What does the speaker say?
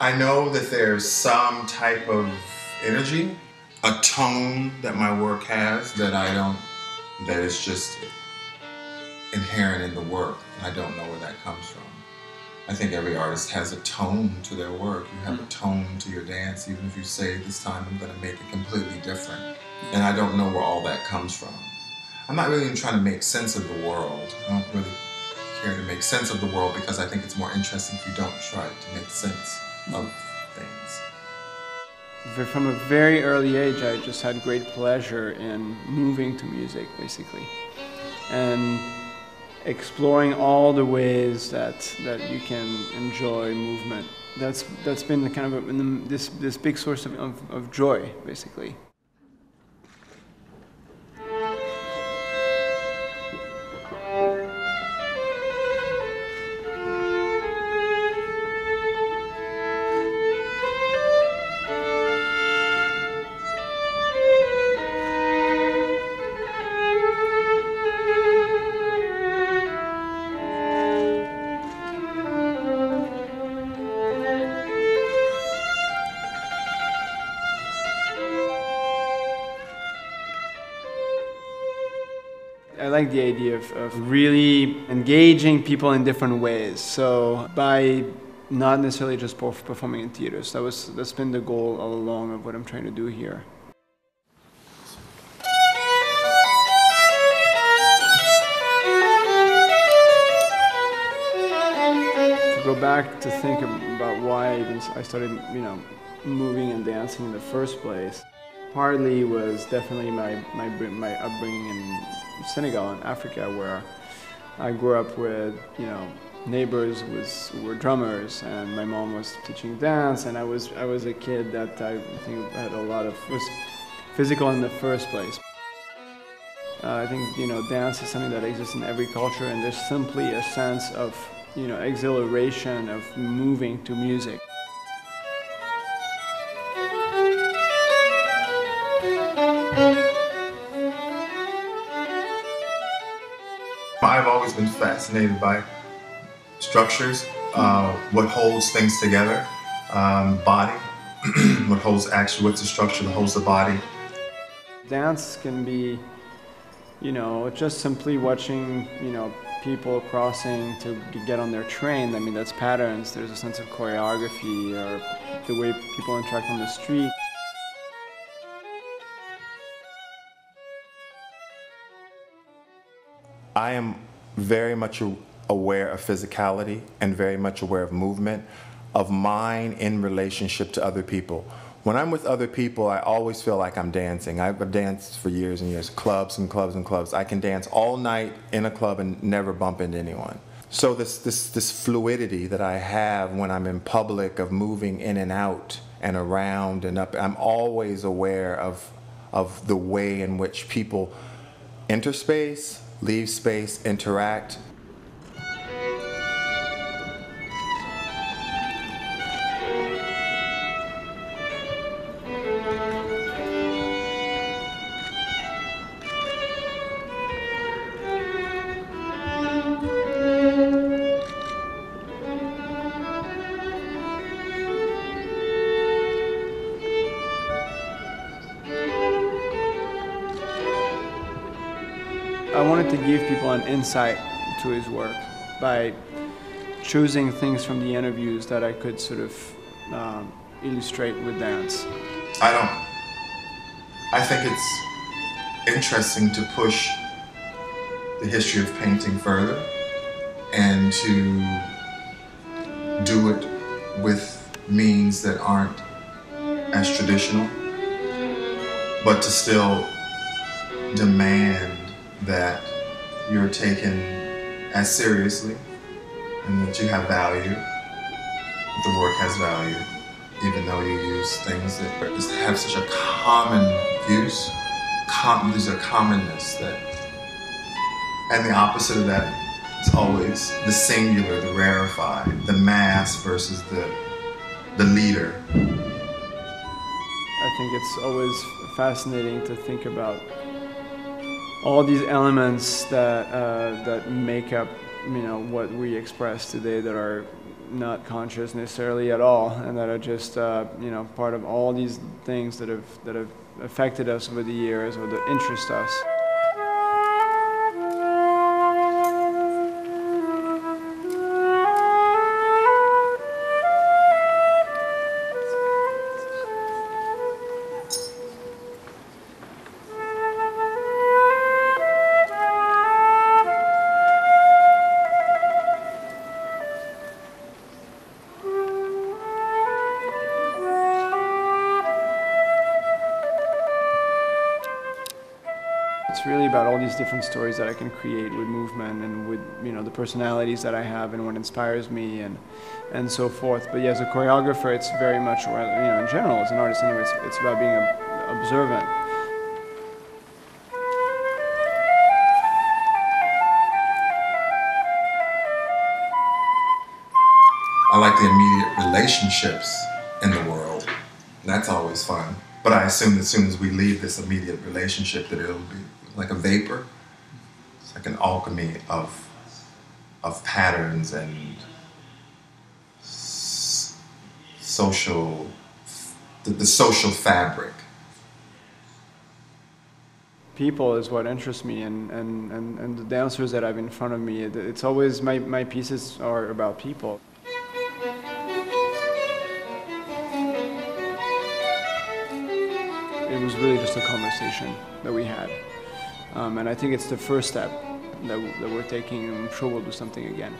I know that there's some type of energy, a tone that my work has that that is just inherent in the work. I don't know where that comes from. I think every artist has a tone to their work. You have a tone to your dance, even if you say this time I'm going to make it completely different. And I don't know where all that comes from. I'm not really even trying to make sense of the world. I don't really care to make sense of the world because I think it's more interesting if you don't try to make sense of things. From a very early age, I just had great pleasure in moving to music, basically. And exploring all the ways that you can enjoy movement. That's been the kind of this big source of joy, basically. I like the idea of really engaging people in different ways. So by not necessarily just performing in theaters, that's been the goal all along of what I'm trying to do here. To go back to think about why I started, moving and dancing in the first place, partly was definitely my upbringing in Senegal in Africa, where I grew up with neighbors who were drummers, and my mom was teaching dance, and I was a kid that I think had was physical in the first place. I think dance is something that exists in every culture, and there's simply a sense of exhilaration of moving to music. I've always been fascinated by structures, what holds things together, body, what's the structure that holds the body. Dance can be, just simply watching, people crossing to get on their train. I mean, that's patterns. There's a sense of choreography, or the way people interact on the street. I am very much aware of physicality and very much aware of movement, of mine in relationship to other people. When I'm with other people, I always feel like I'm dancing. I've danced for years and years, clubs and clubs and clubs. I can dance all night in a club and never bump into anyone. So this fluidity that I have when I'm in public, of moving in and out and around and up, I'm always aware of the way in which people enter space, leave space, interact. I wanted to give people an insight to his work by choosing things from the interviews that I could sort of illustrate with dance. I think it's interesting to push the history of painting further and to do it with means that aren't as traditional, but to still demand that you're taken as seriously and that you have value, that the work has value, even though you use things that just have such a common use. There's a commonness and the opposite of that is always the singular, the rarefied, the mass versus the leader. I think it's always fascinating to think about all these elements that make up, what we express today, that are not conscious necessarily at all, and that are just you know, part of all these things that have affected us over the years or that interest us. It's really about all these different stories that I can create with movement and with, you know, the personalities that I have and what inspires me and so forth. But yeah, as a choreographer, it's very much, you know, in general, as an artist anyway, it's about being observant. I like the immediate relationships in the world. That's always fun. But I assume that as soon as we leave this immediate relationship that it'll be like a vapor. It's like an alchemy of patterns and social, the social fabric. People is what interests me, and the dancers that I have in front of me, it's always, my pieces are about people. It was really just a conversation that we had. And I think it's the first step that we're taking, and I'm sure we'll do something again.